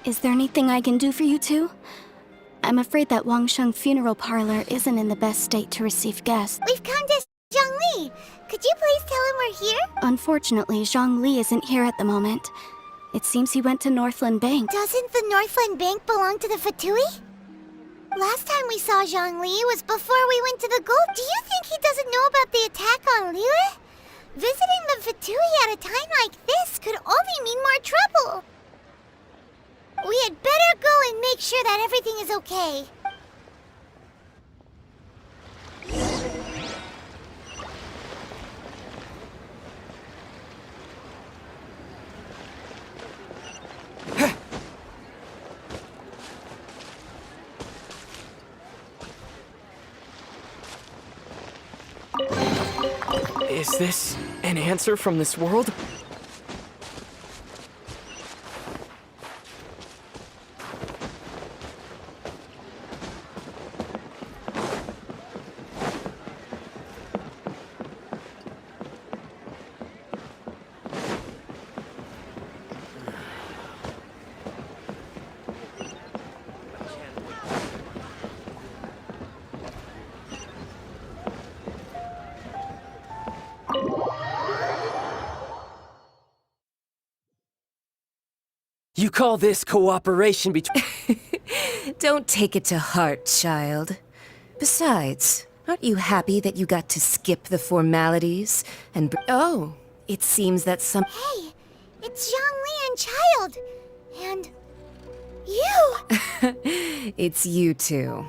Is there anything I can do for you two? I'm afraid that Wangsheng funeral parlor isn't in the best state to receive guests. We've come to Zhongli. Could you please tell him we're here? Unfortunately, Zhongli isn't here at the moment. It seems he went to Northland Bank. Doesn't the Northland Bank belong to the Fatui? Last time we saw Zhongli was before we went to the gold. Do you think he doesn't know about the attack on Liyue? Visiting the Fatui at a time like this could only mean more trouble. We had better go and make sure that everything is okay. Is this an answer from this world? You call this cooperation between... Don't take it to heart, child. Besides, aren't you happy that you got to skip the formalities and... Oh, it seems that some... Hey, it's Zhongli and Child. And... you! It's you two.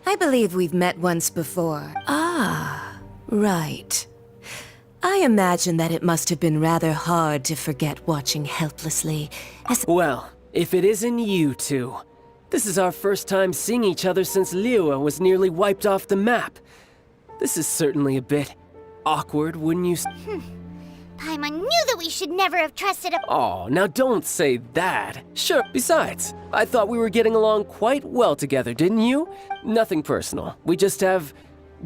I believe we've met once before. Ah, right. I imagine that it must have been rather hard to forget watching helplessly as... Well, if it isn't you two, This is our first time seeing each other since Liyue was nearly wiped off the map. This is certainly a bit awkward, wouldn't you? Paimon knew that we should never have trusted a— Oh, now don't say that. Sure, besides, I thought we were getting along quite well together, didn't you? Nothing personal. We just have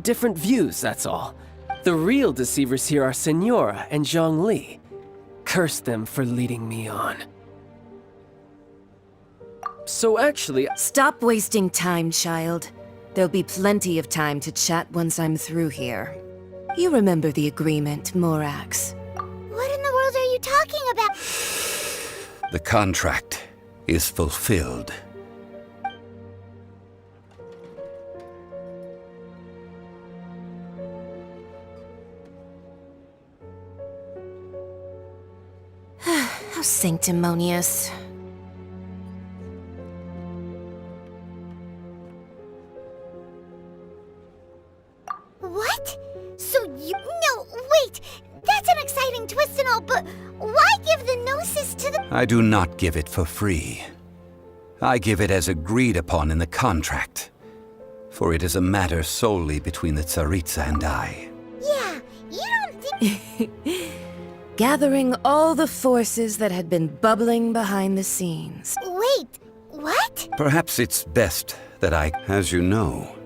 different views, that's all. The real deceivers here are Senora and Zhongli. Curse them for leading me on. So actually— Stop wasting time, child. There'll be plenty of time to chat once I'm through here. You remember the agreement, Morax. What in the world are you talking about? The contract is fulfilled. How sanctimonious. What? So you— No, wait! That's an exciting twist and all, but why give the Gnosis to the— I do not give it for free. I give it as agreed upon in the contract, for it is a matter solely between the Tsaritsa and I. Yeah, you don't think— Gathering all the forces that had been bubbling behind the scenes. Wait, what? Perhaps it's best that as you know,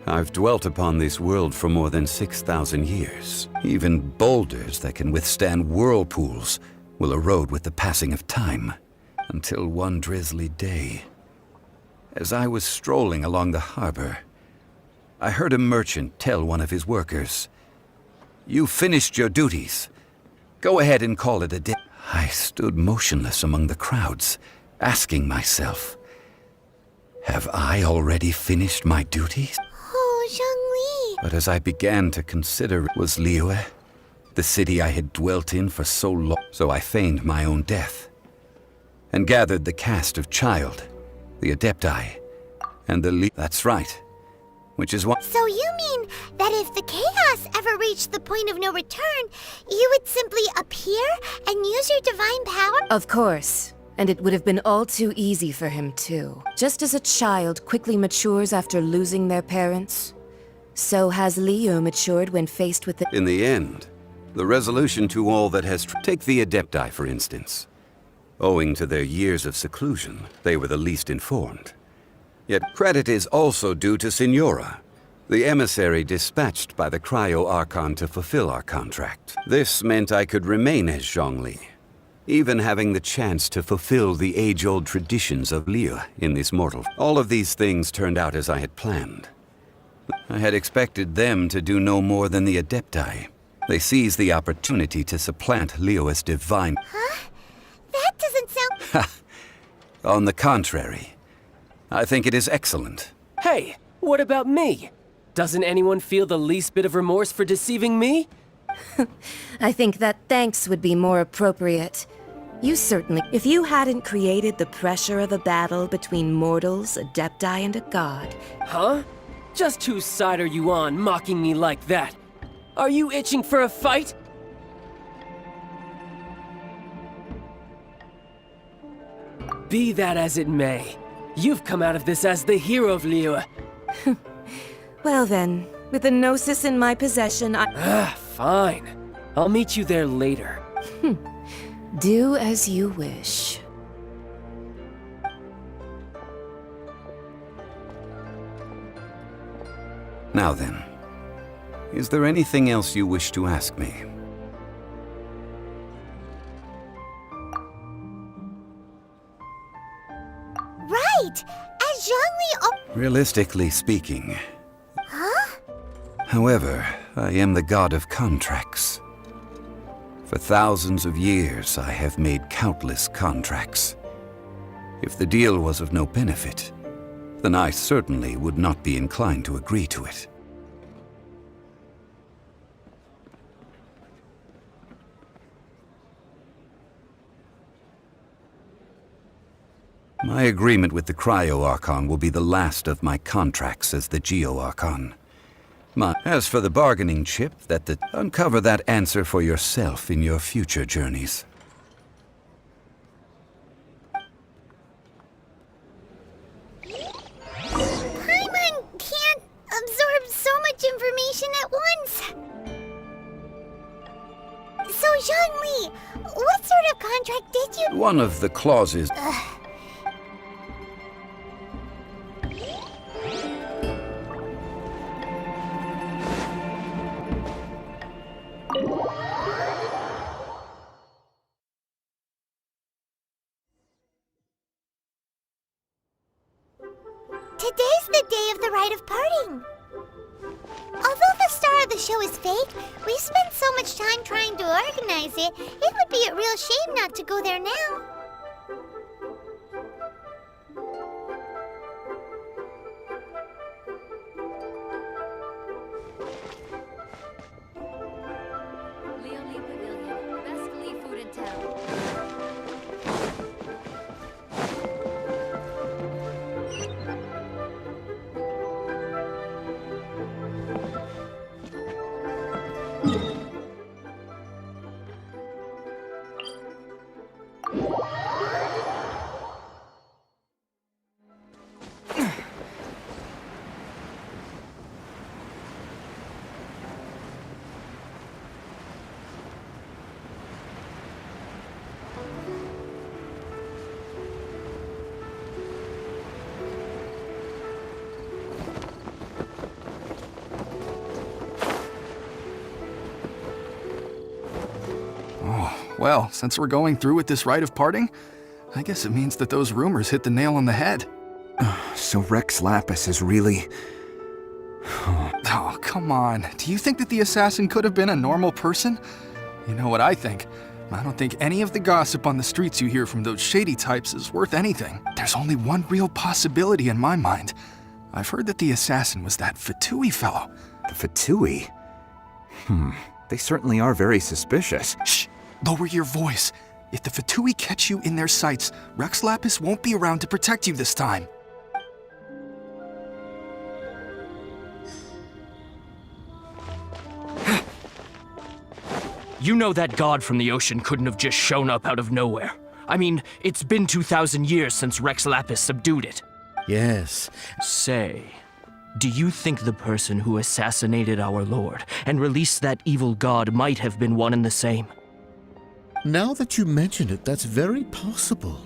I've dwelt upon this world for more than 6,000 years. Even boulders that can withstand whirlpools will erode with the passing of time, until one drizzly day, as I was strolling along the harbor, I heard a merchant tell one of his workers, "You finished your duties. Go ahead and call it a day." I stood motionless among the crowds, asking myself, have I already finished my duties? Oh, Zhongli. But as I began to consider it was Liyue, the city I had dwelt in for so long, so I feigned my own death, and gathered the cast of Child, the Adepti, and the That's right, which is what— So you mean that if the chaos ever reached the point of no return, you would simply appear and use your divine power? Of course. And it would have been all too easy for him, too. Just as a child quickly matures after losing their parents, so has Liyue matured when faced with the— In the end, the resolution to all that has— Take the Adepti, for instance. Owing to their years of seclusion, they were the least informed. Yet credit is also due to Senora, the emissary dispatched by the Cryo-Archon to fulfill our contract. This meant I could remain as Zhongli, even having the chance to fulfill the age-old traditions of Liyue in this mortal. All of these things turned out as I had planned. I had expected them to do no more than the Adepti. They seized the opportunity to supplant Liyue as divine. Huh? That doesn't sound— On the contrary, I think it is excellent. Hey, what about me? Doesn't anyone feel the least bit of remorse for deceiving me? I think that thanks would be more appropriate. You certainly— If you hadn't created the pressure of a battle between mortals, Adepti, and a god— Huh? Just whose side are you on, mocking me like that? Are you itching for a fight? Be that as it may, you've come out of this as the hero of Liyue. Well then, with the Gnosis in my possession, Fine. I'll meet you there later. do as you wish. Now then, is there anything else you wish to ask me? Right! As Zhongli— Realistically speaking. Huh? However, I am the god of contracts. For thousands of years, I have made countless contracts. If the deal was of no benefit, then I certainly would not be inclined to agree to it. My agreement with the Cryo-Archon will be the last of my contracts as the Geo-Archon. As for the bargaining chip, uncover that answer for yourself in your future journeys. contract did you... One of the clauses... Today's the day of the rite of parting. Although the star of the show is fake, we've spent so much time trying to organize it, it would be a real shame not to go there now. Leonie Pavilion, best Lee food in town. Well, since we're going through with this rite of parting, I guess it means that those rumors hit the nail on the head. So Rex Lapis is really... Oh, come on. Do you think that the assassin could have been a normal person? You know what I think. I don't think any of the gossip on the streets you hear from those shady types is worth anything. There's only one real possibility in my mind. I've heard that the assassin was that Fatui fellow. The Fatui? They certainly are very suspicious. Shh! Lower your voice. If the Fatui catch you in their sights, Rex Lapis won't be around to protect you this time. You know that god from the ocean couldn't have just shown up out of nowhere. I mean, it's been 2,000 years since Rex Lapis subdued it. Yes. Say, do you think the person who assassinated our lord and released that evil god might have been one and the same? Now that you mention it, that's very possible.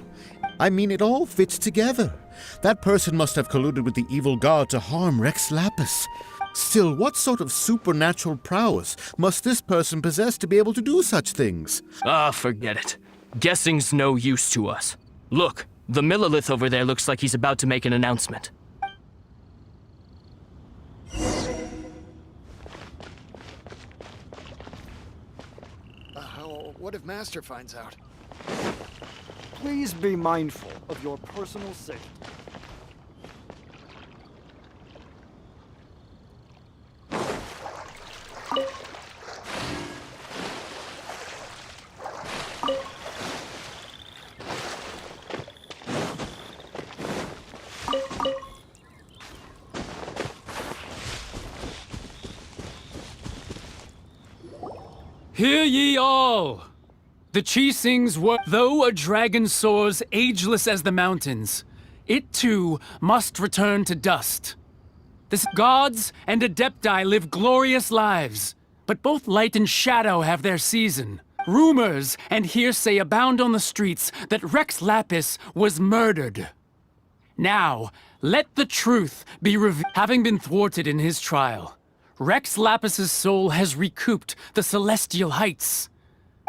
I mean, it all fits together. That person must have colluded with the evil god to harm Rex Lapis. Still, what sort of supernatural prowess must this person possess to be able to do such things? Ah, forget it. Guessing's no use to us. Look, the Millilith over there looks like he's about to make an announcement. What if Master finds out? Please be mindful of your personal safety. Hear ye all! The Chi-Sings were, though a dragon soars ageless as the mountains, it too must return to dust. The gods and Adepti live glorious lives, but both light and shadow have their season. Rumors and hearsay abound on the streets that Rex Lapis was murdered. Now, let the truth be revealed. Having been thwarted in his trial, Rex Lapis's soul has recouped the celestial heights.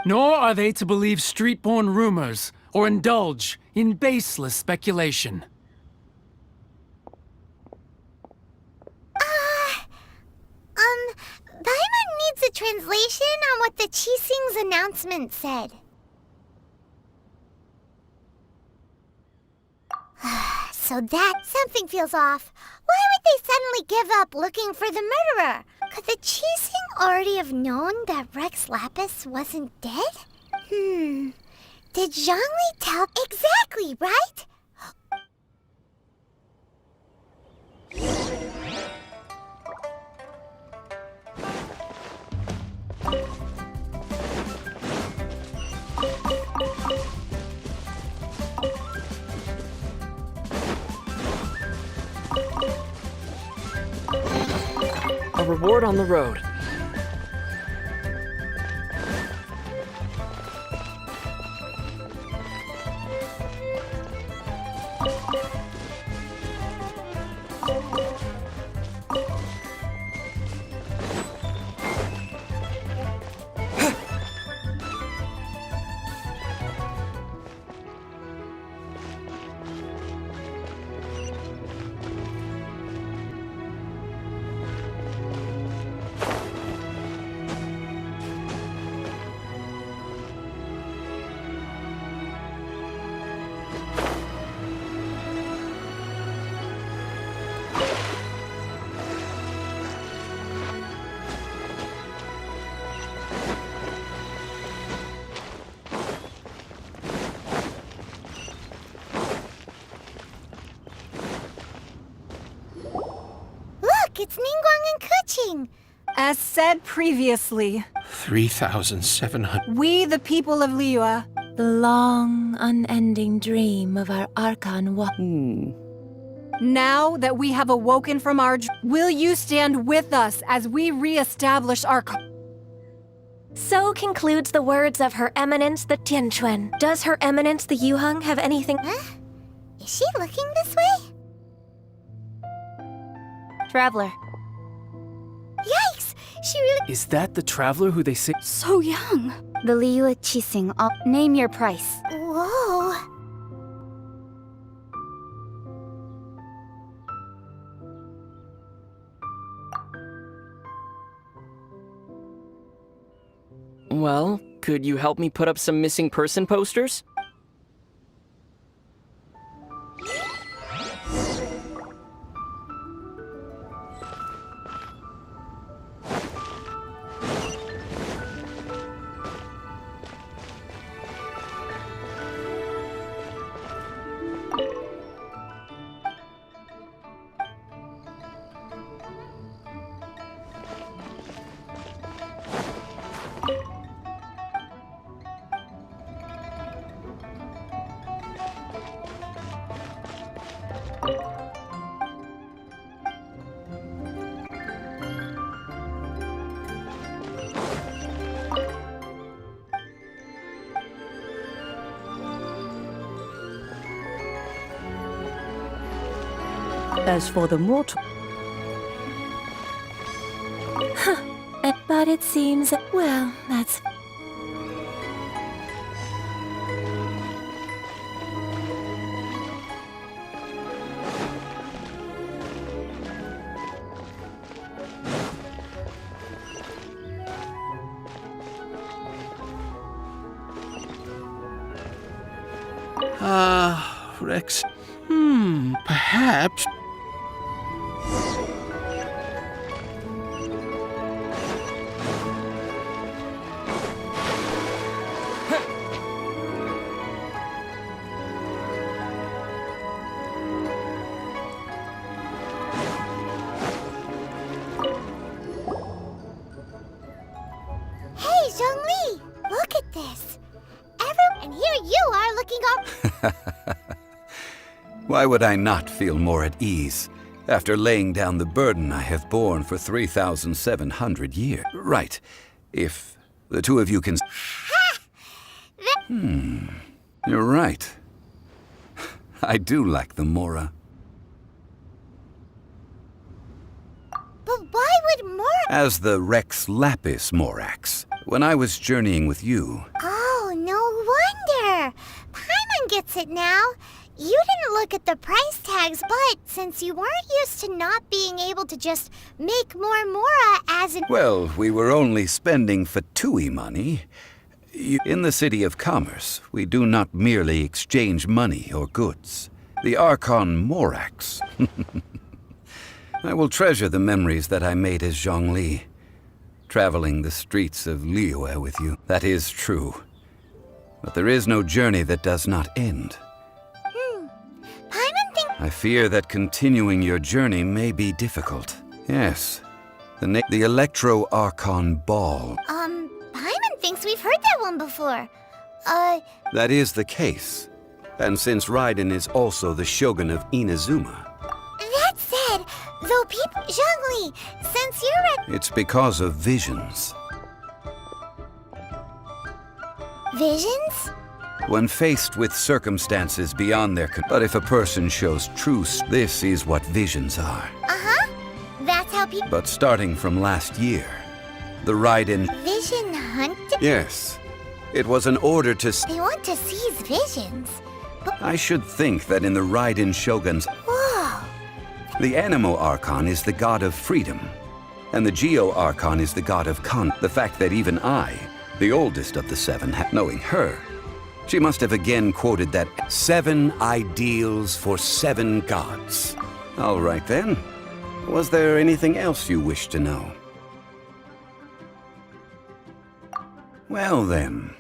Nor are they to believe street-born rumors or indulge in baseless speculation. Paimon needs a translation on what the Chi-Sing's announcement said. So that something feels off. Why would they suddenly give up looking for the murderer? Could the Chi-Sing already have known that Rex Lapis wasn't dead? Did Zhongli tell... Exactly, right? A reward on the road. Look, it's Ningguang and Kuching. As said previously, 3,700. we the people of Liyue, The long, unending dream of our Archon now that we have awoken from our will you stand with us as we re-establish our So concludes the words of Her Eminence the Tianquan. Does Her Eminence the Yuheng have anything? Huh? Is she looking this way? Traveler. Yikes! She really— Is that the traveler who they say? So young. The Liyue Qixing. Name your price. Whoa. Well, could you help me put up some missing person posters? As for the mortal... But it seems... Well, that's... Rex. Perhaps. Hey, Zhongli! Look at this! And here you are looking up— Why would I not feel more at ease after laying down the burden I have borne for 3,700 years? Right. If the two of you can... You're right. I do like the Mora. But why would Mora— As the Rex Lapis Morax, when I was journeying with you... Oh, no wonder! Paimon gets it now. You didn't look at the price tags, but since you weren't used to not being able to just make more Mora as in— Well, we were only spending Fatui money. In the City of Commerce, we do not merely exchange money or goods. The Archon Morax. I will treasure the memories that I made as Zhongli, traveling the streets of Liyue with you. That is true. But there is no journey that does not end. Paimon thinks— I fear that continuing your journey may be difficult. Yes. The Electro-Archon Ball. Paimon thinks we've heard that one before. That is the case. And since Raiden is also the Shogun of Inazuma... That said, though people— Zhongli, since you're It's because of visions. Visions? when faced with circumstances beyond their but if a person shows truce, this is what visions are. Uh-huh. That's how people... But starting from last year, the Raiden... Vision hunt? Yes. It was an order to... They want to seize visions. But... I should think that in the Raiden Shogun's... Whoa. The Anemo Archon is the god of freedom, and the Geo Archon is the god of the fact that even I, the oldest of the seven, knowing her, she must have again quoted that 7 ideals for 7 gods. All right then. Was there anything else you wish to know? Well then.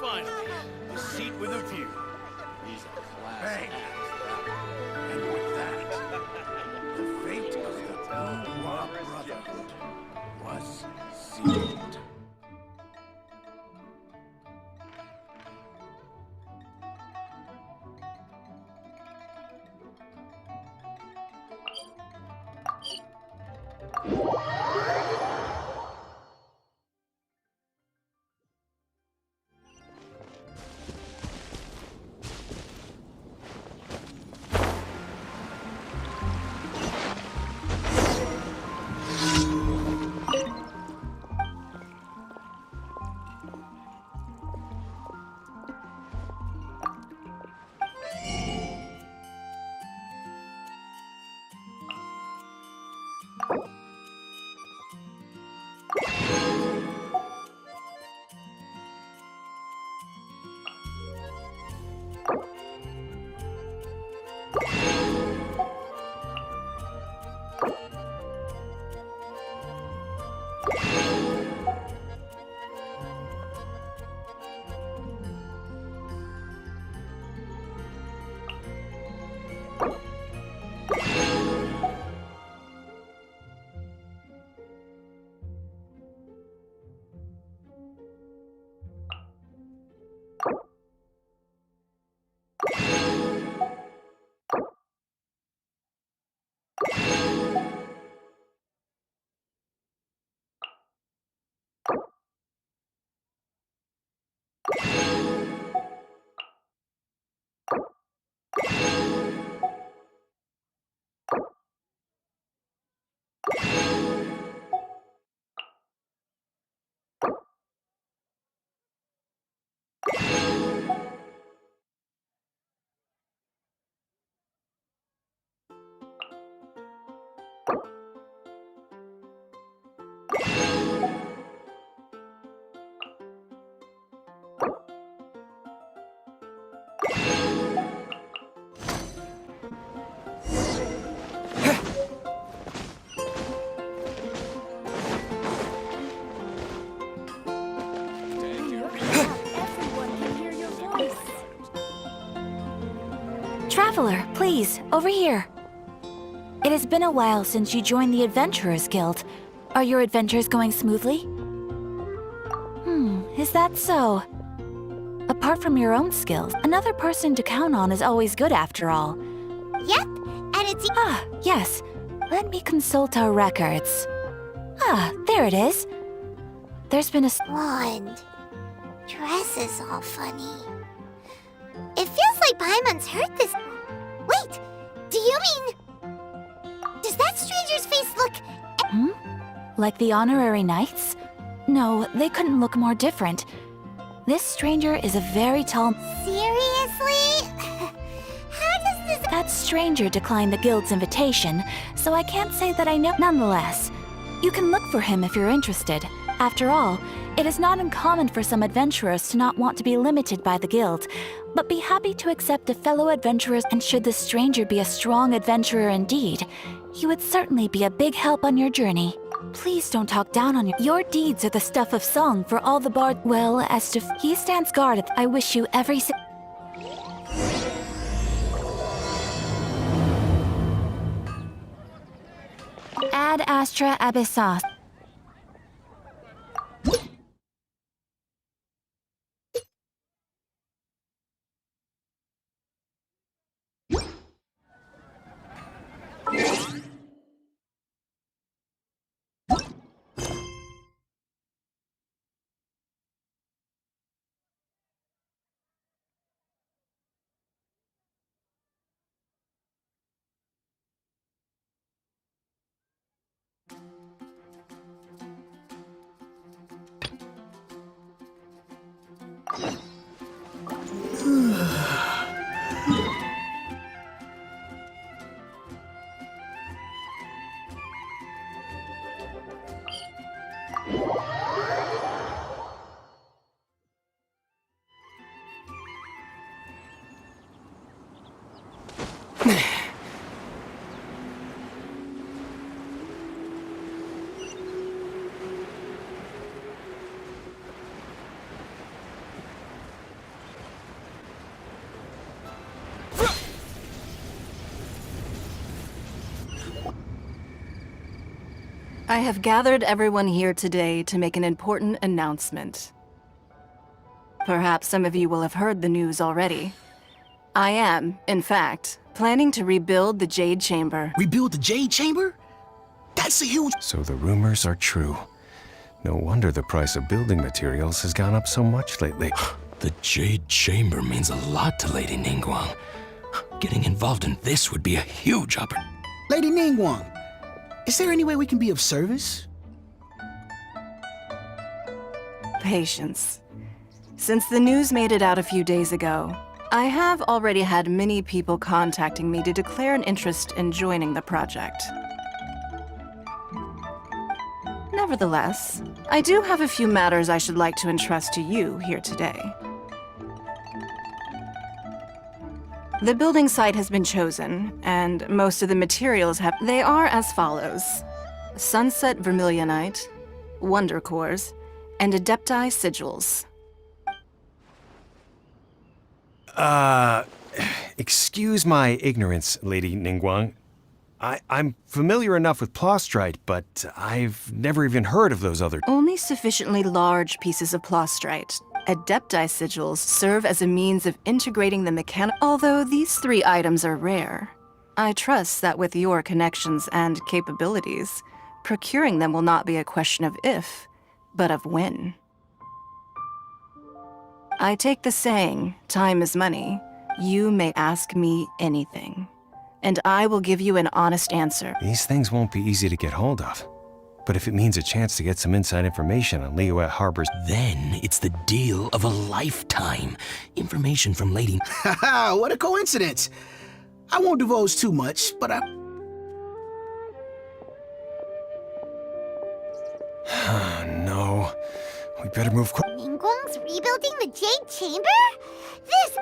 Finally, a seat with a view. He's a class. Bang! And with that, the fate of the Bourgeois Brotherhood was sealed. Traveler, please, over here. It has been a while since you joined the Adventurers Guild. Are your adventures going smoothly? Is that so? Apart from your own skills, another person to count on is always good after all. Yep, and it's... Yes. Let me consult our records. There it is. There's been a... Blonde. Dress is all funny. It feels like Paimon's heard this... Wait! Do you mean... Does that stranger's face look... Like the honorary knights? No, they couldn't look more different. This stranger is a very tall... Seriously? How does this... That stranger declined the guild's invitation, so I can't say that I know... Nonetheless, you can look for him if you're interested. After all, it is not uncommon for some adventurers to not want to be limited by the guild, but be happy to accept a fellow adventurer, and should the stranger be a strong adventurer indeed, he would certainly be a big help on your journey. Please don't talk down on your deeds are the stuff of song for all the bard. Well, as to he stands guard. I wish you every Ad Astra Abyssos. I have gathered everyone here today to make an important announcement. Perhaps some of you will have heard the news already. I am, in fact, planning to rebuild the Jade Chamber. Rebuild the Jade Chamber? That's a huge... So the rumors are true. No wonder the price of building materials has gone up so much lately. The Jade Chamber means a lot to Lady Ningguang. Getting involved in this would be a huge opportunity. Lady Ningguang, is there any way we can be of service? Patience. Since the news made it out a few days ago, I have already had many people contacting me to declare an interest in joining the project. Nevertheless, I do have a few matters I should like to entrust to you here today. The building site has been chosen, and most of the materials have... They are as follows: Sunset Vermilionite, Wonder Cores, and Adepti Sigils. Excuse my ignorance, Lady Ningguang. I'm familiar enough with Plostrite, but I've never even heard of those other... Only sufficiently large pieces of Plostrite. Adepti Sigils serve as a means of integrating the mechanic... Although these three items are rare, I trust that with your connections and capabilities, procuring them will not be a question of if, but of when. I take the saying, time is money. You may ask me anything, and I will give you an honest answer. These things won't be easy to get hold of. But if it means a chance to get some inside information on Liyue Harbor's... Then it's the deal of a lifetime. Information from Lady... Haha, what a coincidence! I won't divulge too much, but I... No. We better move quick. Ningguang's rebuilding the Jade Chamber? This...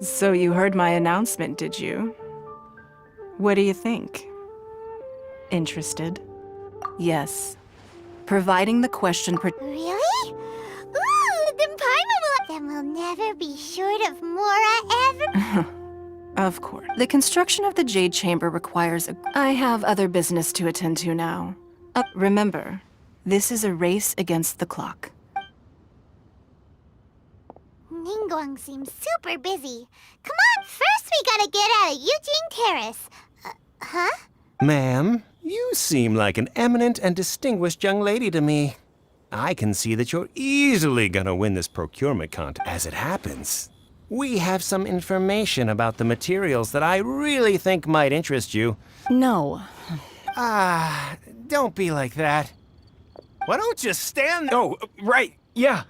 So you heard my announcement, did you? What do you think? Interested? Yes. Providing the question... Really? Ooh, then Paimon will... Then we'll never ever be short of Mora ever? Of course. The construction of the Jade Chamber requires I have other business to attend to now. Remember, this is a race against the clock. Ningguang seems super busy. Come on, first we gotta get out of Eugene Terrace. Huh? Ma'am, you seem like an eminent and distinguished young lady to me. I can see that you're easily gonna win this procurement contest. As it happens, we have some information about the materials that I really think might interest you. No. Don't be like that. Why don't you stand there? Oh, right, yeah.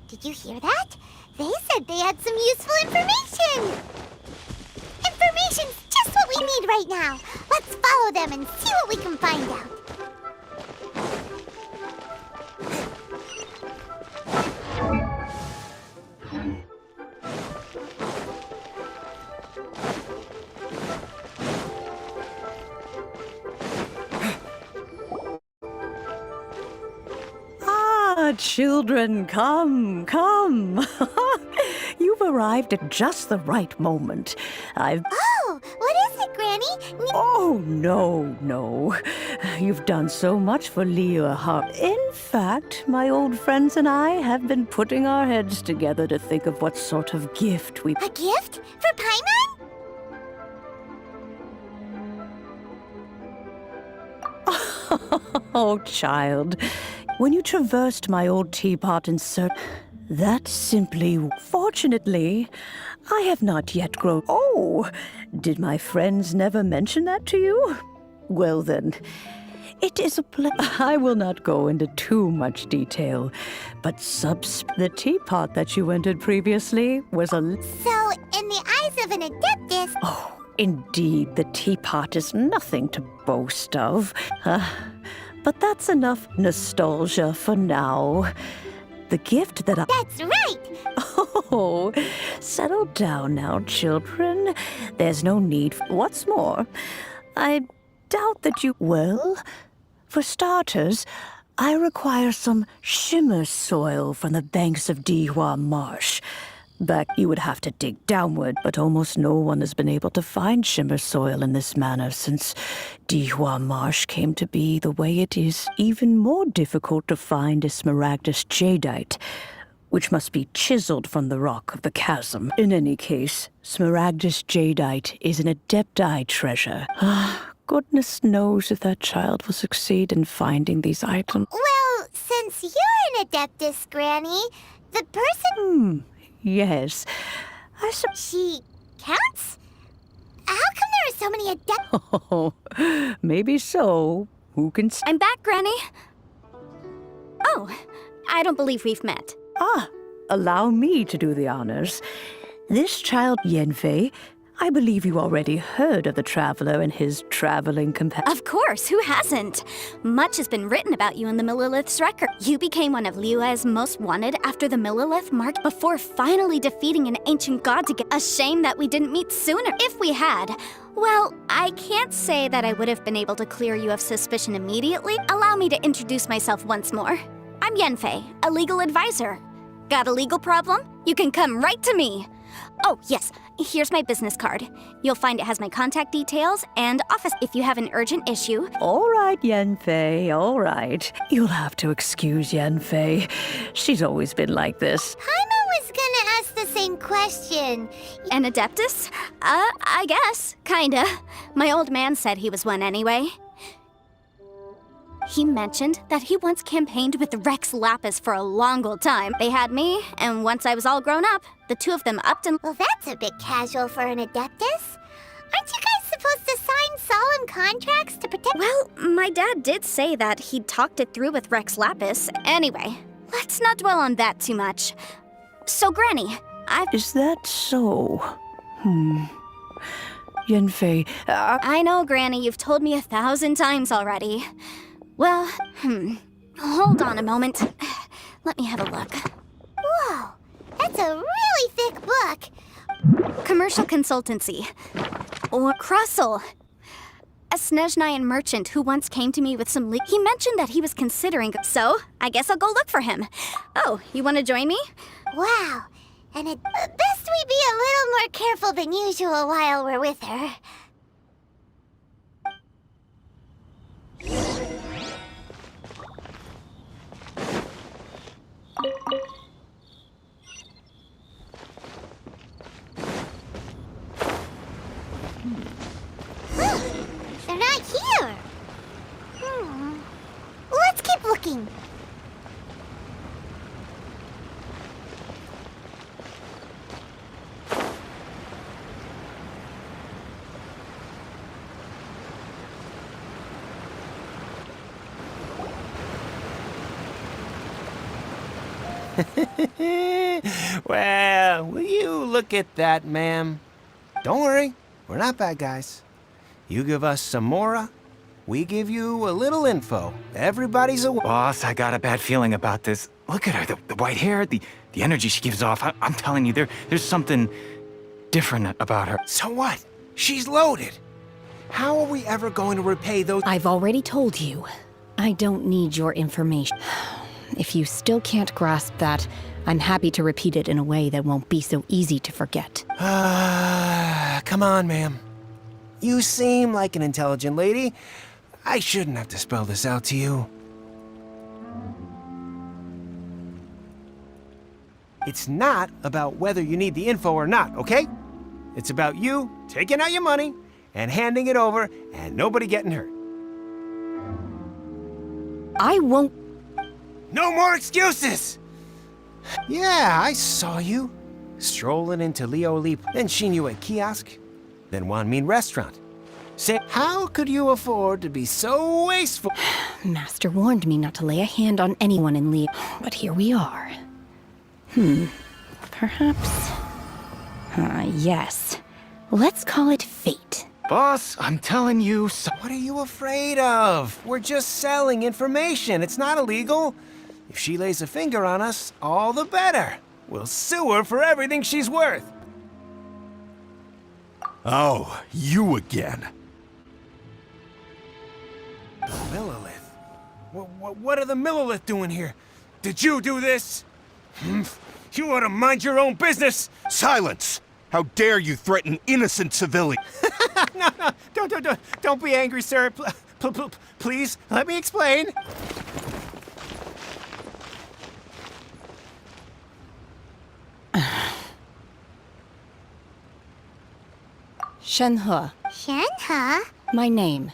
Did you hear that? They said they had some useful information! Information's just what we need right now! Let's follow them and see what we can find out! Children, come. You've arrived at just the right moment. Oh, what is it, Granny? Oh, no. You've done so much for Liyue. In fact, my old friends and I have been putting our heads together to think of what sort of gift we... A gift? For Paimon? Oh, child. When you traversed my old teapot in search... That simply... Fortunately, I have not yet grown... Oh! Did my friends never mention that to you? Well then, it is a I will not go into too much detail, but the teapot that you entered previously was a... So, in the eyes of an Adeptus... Oh, indeed, the teapot is nothing to boast of. But that's enough nostalgia for now. The gift that I... That's right! Oh, settle down now, children. There's no need for... What's more, I doubt that you... Well, for starters, I require some shimmer soil from the banks of Dihua Marsh. Back, you would have to dig downward, but almost no one has been able to find shimmer soil in this manner since Dihua Marsh came to be the way it is. Even more difficult to find is smaragdus jadeite, which must be chiseled from the rock of the chasm. In any case, smaragdus jadeite is an Adepti treasure. Goodness knows if that child will succeed in finding these items. Well, since you're an Adeptus, Granny, the person... Yes. She counts? How come there are so many Adeptus? Oh, maybe so. Who can... I'm back, Granny. Oh, I don't believe we've met. Allow me to do the honors. This child, Yanfei, I believe you already heard of the traveler and his traveling companion. Of course, who hasn't? Much has been written about you in the Millilith's record. You became one of Liyue's most wanted after the Millilith marked before finally defeating an ancient god to get... A shame that we didn't meet sooner. If we had, well, I can't say that I would have been able to clear you of suspicion immediately. Allow me to introduce myself once more. I'm Yanfei, a legal advisor. Got a legal problem? You can come right to me. Oh, yes, here's my business card. You'll find it has my contact details and office if you have an urgent issue. All right, Yanfei, all right. You'll have to excuse Yanfei. She's always been like this. Paimon was gonna ask the same question. An Adeptus? I guess, kinda. My old man said he was one anyway. He mentioned that he once campaigned with Rex Lapis for a long old time. They had me, and once I was all grown up, the two of them upped and... Well, that's a bit casual for an Adeptus. Aren't you guys supposed to sign solemn contracts to protect... Well, my dad did say that he'd talked it through with Rex Lapis. Anyway, let's not dwell on that too much. So, Granny, Is that so? Yanfei, I know, Granny, you've told me 1,000 times already. Well, hold on a moment. Let me have a look. Whoa, that It's a really thick book. Commercial consultancy. Or Crossel. A Snezhnayan merchant who once came to me with some he mentioned that he was considering, so I guess I'll go look for him. Oh, you want to join me? Wow. And it best we be a little more careful than usual while we're with her. They're not here. Let's keep looking. Well, will you look at that, ma'am? Don't worry, we're not bad guys. You give us some mora, we give you a little info. Everybody's a... Boss, I got a bad feeling about this. Look at her, the white hair, the energy she gives off. I'm telling you, there's something different about her. So what? She's loaded. How are we ever going to repay those... I've already told you. I don't need your information. If you still can't grasp that, I'm happy to repeat it in a way that won't be so easy to forget. Come on, ma'am. You seem like an intelligent lady. I shouldn't have to spell this out to you. It's not about whether you need the info or not, okay? It's about you taking out your money and handing it over and nobody getting hurt. I won't... No more excuses! Yeah, I saw you. Strolling into Leo Leap, then Shinyu at kiosk, then Wan Min restaurant. Say, how could you afford to be so wasteful? Master warned me not to lay a hand on anyone in Leo, but here we are. Perhaps... yes. Let's call it fate. Boss, I'm telling you... What are you afraid of? We're just selling information. It's not illegal. If she lays a finger on us, all the better. We'll sue her for everything she's worth. Oh, you again. The Millilith? What are the Millilith doing here? Did you do this? You ought to mind your own business! Silence! How dare you threaten innocent civilians? No, don't be angry, sir. Please, let me explain. Shenhe. Shenhe? My name.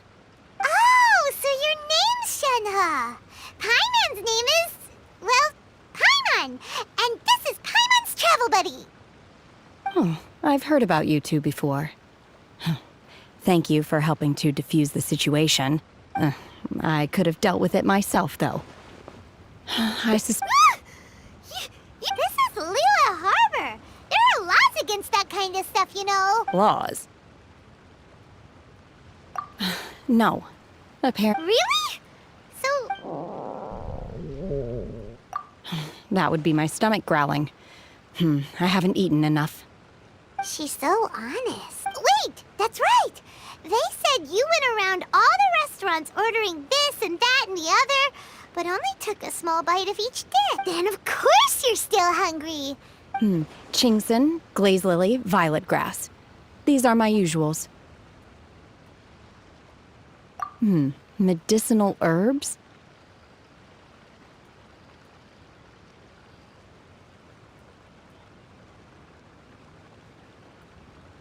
Oh, so your name's Shenhe. Paimon's name is, well, Paimon. And this is Paimon's travel buddy. Oh, I've heard about you two before. Thank you for helping to defuse the situation. I could have dealt with it myself, though. I suspect... This is Liyue Harbor. There are laws against that kind of stuff, you know. Laws? No. Apparently... Really? So... That would be my stomach growling. I haven't eaten enough. She's so honest. Wait, that's right. They said you went around all the restaurants ordering this and that and the other, but only took a small bite of each dish. Then of course you're still hungry. Chingson, glaze lily, violet grass. These are my usuals. Medicinal herbs?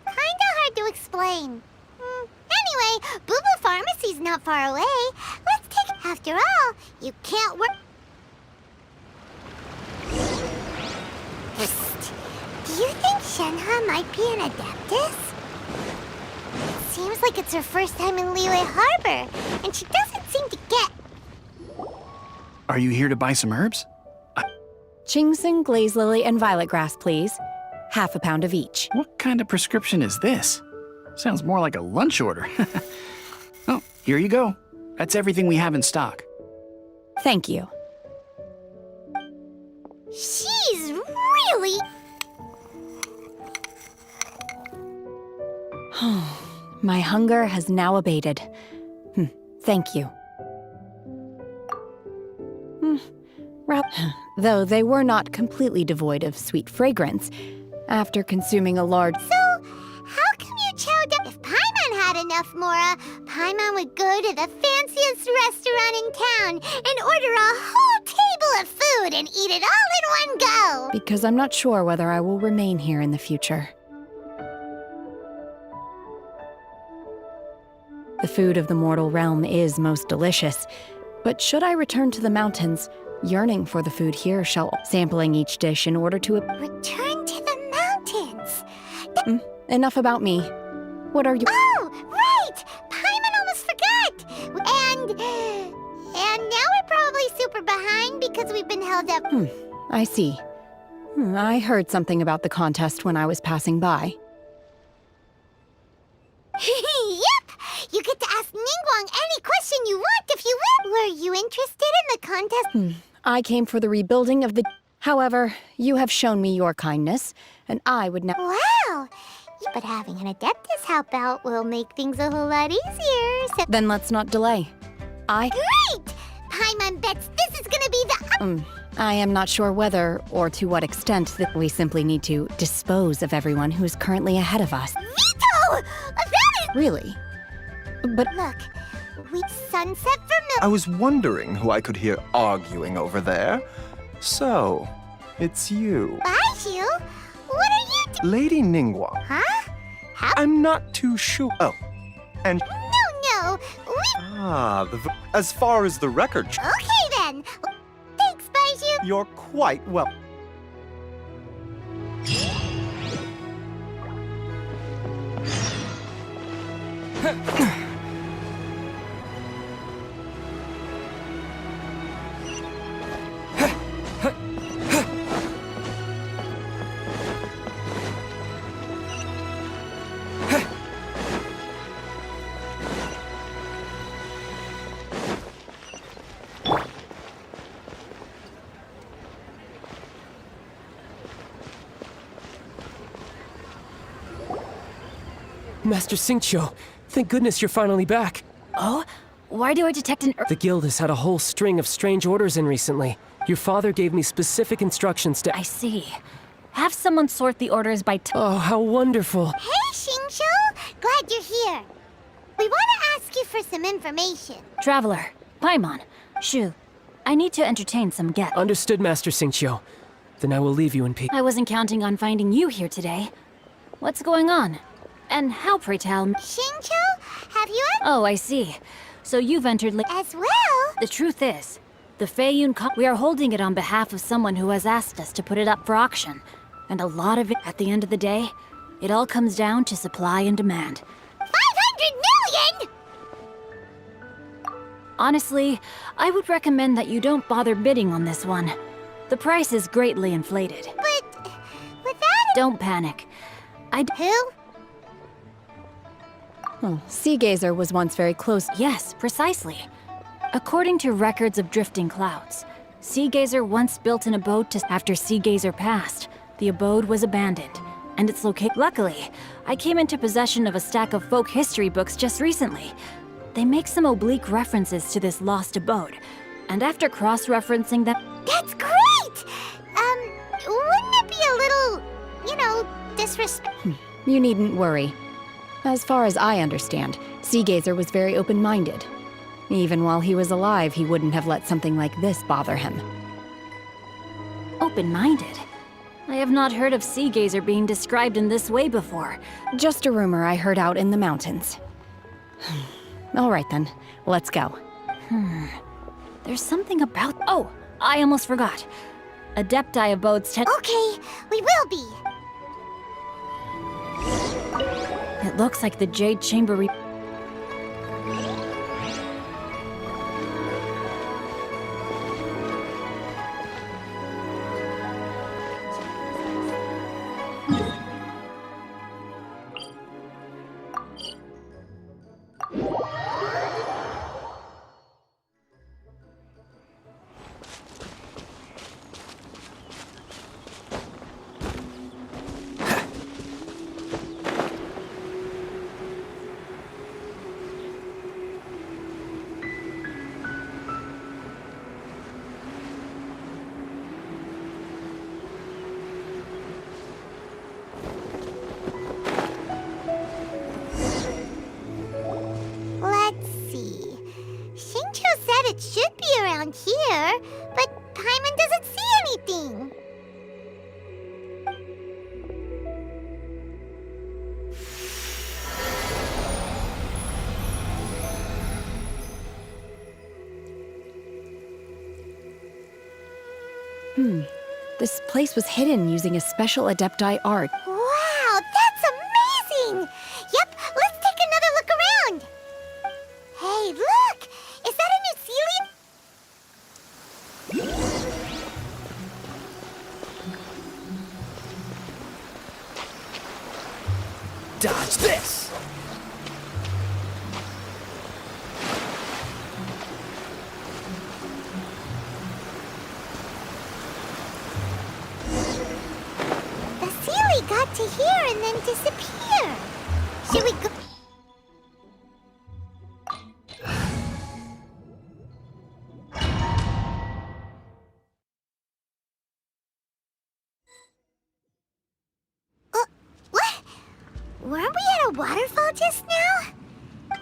Kinda hard to explain. Anyway, Boo Boo Pharmacy's not far away. Let's take... After all, you can't work... Psst. Do you think Shenhe might be an Adeptus? It seems like it's her first time in Liyue Harbor, and she doesn't seem to get... Are you here to buy some herbs? Chingson, glaze lily, and violet grass, please. Half a pound of each. What kind of prescription is this? Sounds more like a lunch order. Oh, here you go. That's everything we have in stock. Thank you. She's really... My hunger has now abated. Thank you. Though they were not completely devoid of sweet fragrance, after consuming a large... So, how come you chow down? If Paimon had enough Mora, Paimon would go to the fanciest restaurant in town and order a whole table of food and eat it all in one go. Because I'm not sure whether I will remain here in the future. The food of the mortal realm is most delicious, but should I return to the mountains, yearning for the food here shall sampling each dish in order to... Return to the mountains! Enough about me. What are you... Oh, right! Paimon almost forgot! And now we're probably super behind because we've been held up. I see. I heard something about the contest when I was passing by. Yep! You get to ask Ningguang any question you want if you will. Were you interested in the contest? I came for the rebuilding of the... However, you have shown me your kindness, and I would now... Wow! But having an Adeptus help out will make things a whole lot easier, so... Then let's not delay. Great! Paimon bets this is gonna be the... I am not sure whether, or to what extent, that we simply need to dispose of everyone who is currently ahead of us. Veto! That is... Really? But... Look, we sunset for I was wondering who I could hear arguing over there. So, it's you. Baiju? What are you Lady Ningguang. Huh? I'm not too sure. Oh, and... No, as far as the record... Okay then. Thanks, Baiju. You're quite well... Master Xingqiu, thank goodness you're finally back. Oh? Why do I detect an... The guild has had a whole string of strange orders in recently. Your father gave me specific instructions to... I see. Have someone sort the orders by... Oh, how wonderful. Hey, Xingqiu! Glad you're here. We want to ask you for some information. Traveler, Paimon, Shu, I need to entertain some guests. Understood, Master Xingqiu. Then I will leave you in peace. I wasn't counting on finding you here today. What's going on? And how, pray tell? Xingqiu, have you ever... Oh, I see. So you've entered... As well? The truth is, the Feiyun we are holding it on behalf of someone who has asked us to put it up for auction. And a lot of it, at the end of the day, it all comes down to supply and demand. 500 million?! Honestly, I would recommend that you don't bother bidding on this one. The price is greatly inflated. But... without... Don't panic. Who? Seagazer was once very close. Yes, precisely. According to records of drifting clouds, Seagazer once built an abode after Seagazer passed. The abode was abandoned, and its location... Luckily, I came into possession of a stack of folk history books just recently. They make some oblique references to this lost abode, and after cross-referencing them... That's great! Wouldn't it be a little, disrespectful? You needn't worry. As far as I understand, Seagazer was very open-minded. Even while he was alive, he wouldn't have let something like this bother him. Open-minded? I have not heard of Seagazer being described in this way before. Just a rumor I heard out in the mountains. All right then, let's go. There's something about... Oh, I almost forgot. Adepti abodes Okay, we will be. It looks like the Jade Chamber around here, but Paimon doesn't see anything. This place was hidden using a special Adepti art. Wow, that's amazing! Yep, let's take another look around. Hey, look! Is that a new ceiling? Dodge this! The Sealy got to here and then disappear. Should we go? What? Weren't we at a waterfall just now?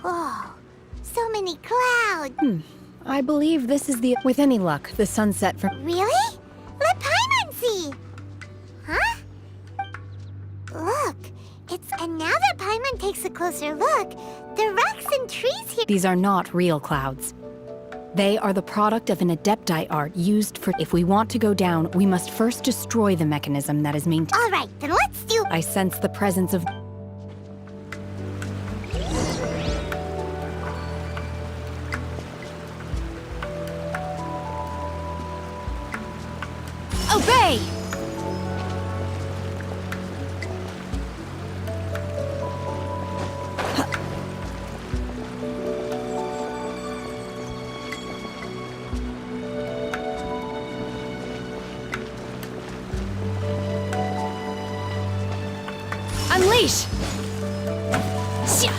Oh, so many clouds. I believe this is the... With any luck, the sunset from... Really? Let Paimon see. Huh? Look, and now that Paimon takes a closer look, the rocks and trees here... These are not real clouds. They are the product of an Adepti art used for... If we want to go down, we must first destroy the mechanism that is maintained. All right, then let's do... I sense the presence of... Obey! Unleash! Shia!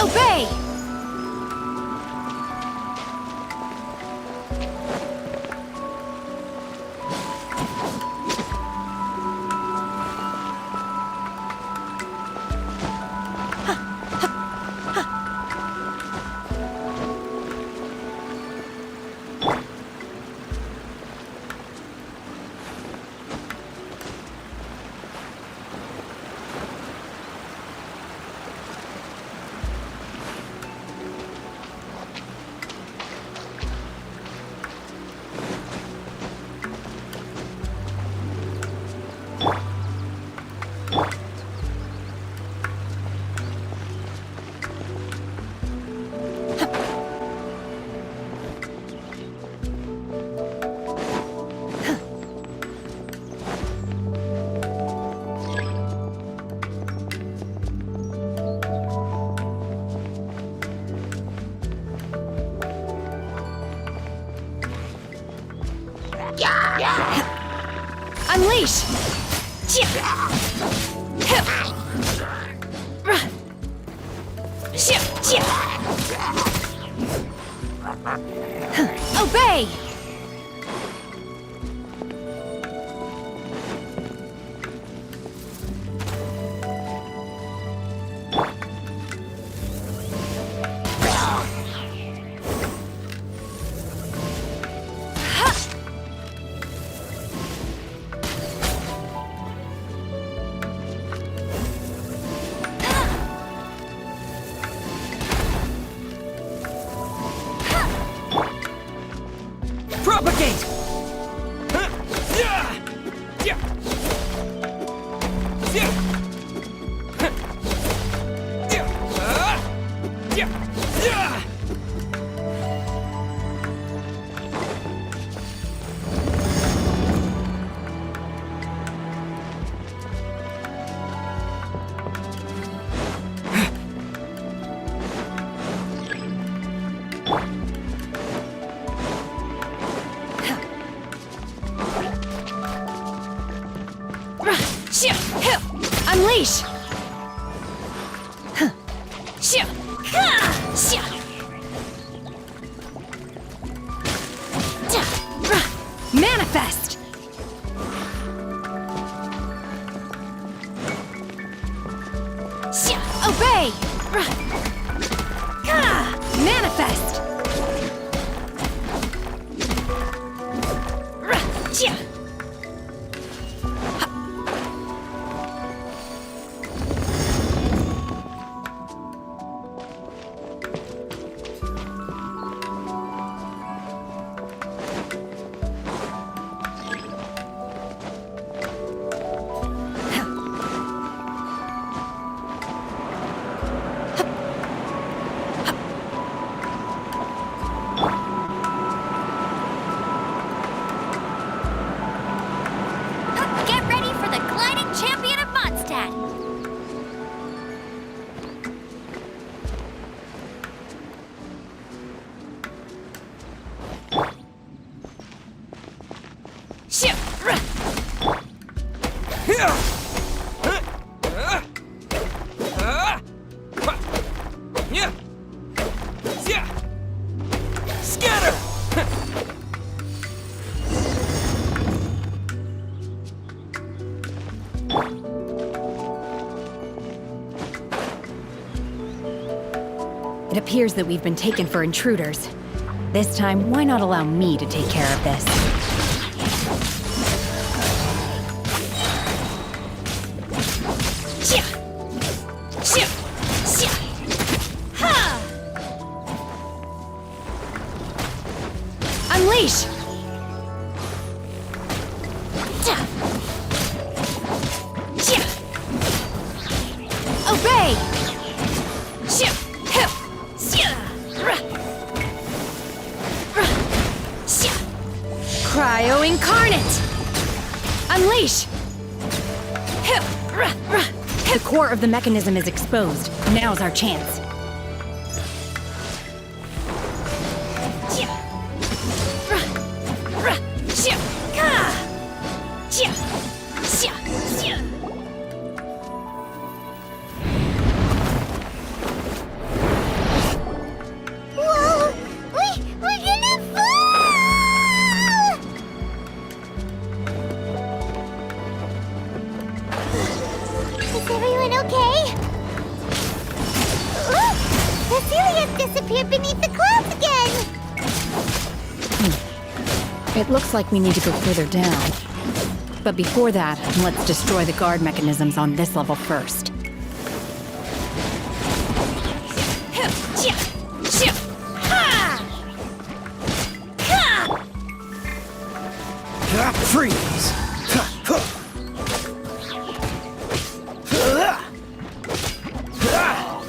Obey! Unleash! Unleash! Huh. Shia! Ha! Shia! Ta! Ra! Manifest! Shia! Obey! Ra! Ka! Manifest! Ra! Shia! Get ready for the gliding champion of Mondstadt! Shia! Ra! Scatter! It appears that we've been taken for intruders. This time, why not allow me to take care of this? Shia! Shia! Shia! Ha! Unleash! Ta! Shia! Obey! Shia! Hip! Shia! Ra! Ra! Shia! Cryo Incarnate! Unleash! Hip! Ra! Ra! The core of the mechanism is exposed. Now's our chance. Shia! Ra! Ra! Shia! Ka! Shia! Shia! Shia! Whoa! We're gonna fall! Is everyone okay? Look! Cecilia's disappeared beneath the clouds again! It looks like we need to go further down. But before that, let's destroy the guard mechanisms on this level first. Hip! Shia! Shia! Ha! Ka! Freeze!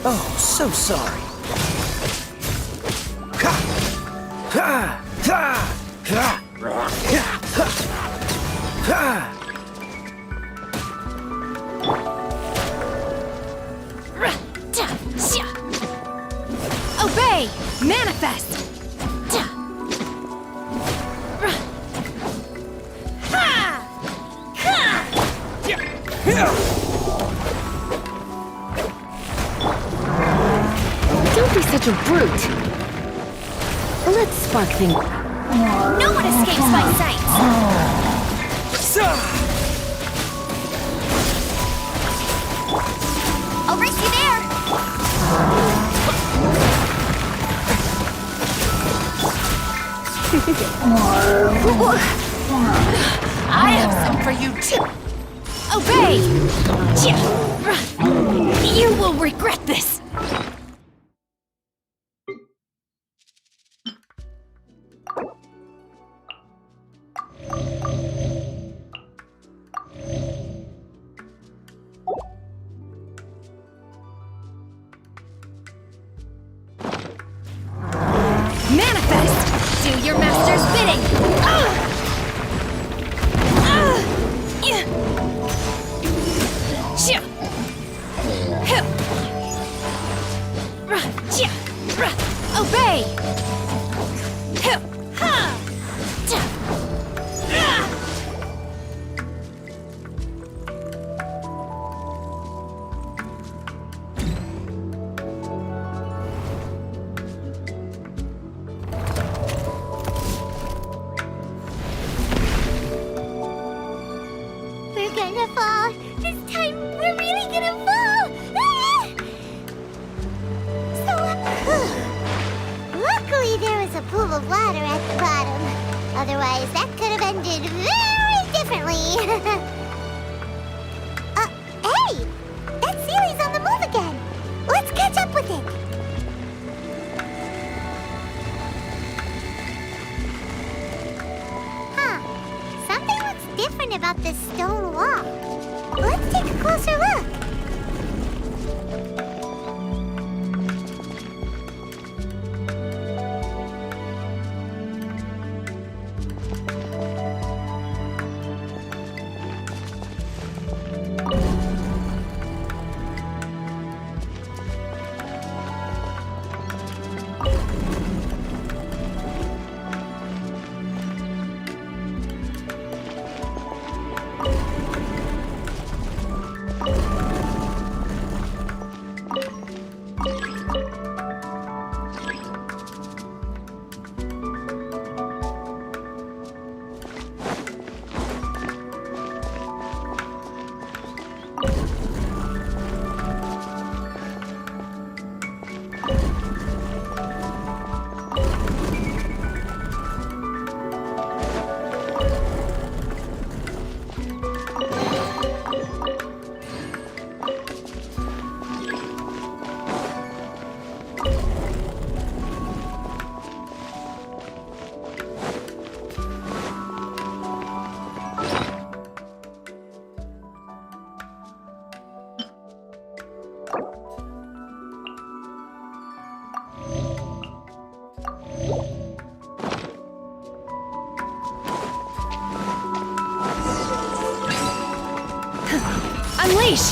Oh, so sorry. Ra! Ta! Shia! Obey! Manifest! Ta! Ra! Ha! Ka! Don't be such a brute! Let's spark things. No one escapes my sights! I'll race you there! I have some for you too! Obey! You will regret this! Manifest! Do your master's bidding! Shia! Hip! Otherwise, that could have ended very differently. Hey! That Sealy's on the move again. Let's catch up with it. Huh. Something looks different about this stone wall. Let's take a closer look. Unleash!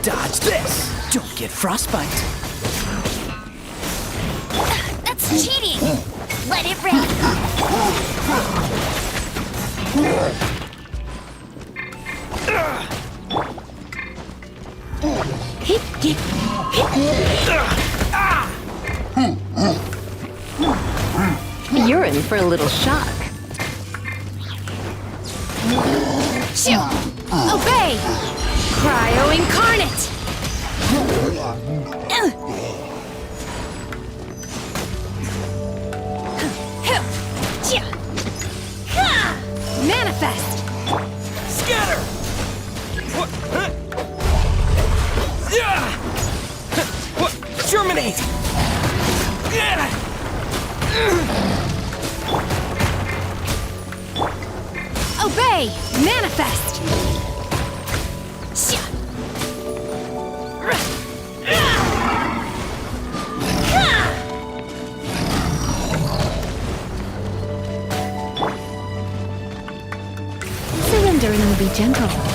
Dodge this! Don't get frostbite. That's cheating! Let it rip! You're in for a little shock. Obey! Cryo incarnate! Manifest! Scatter! Germinate! Obey! Manifest! Surrendering will be gentle.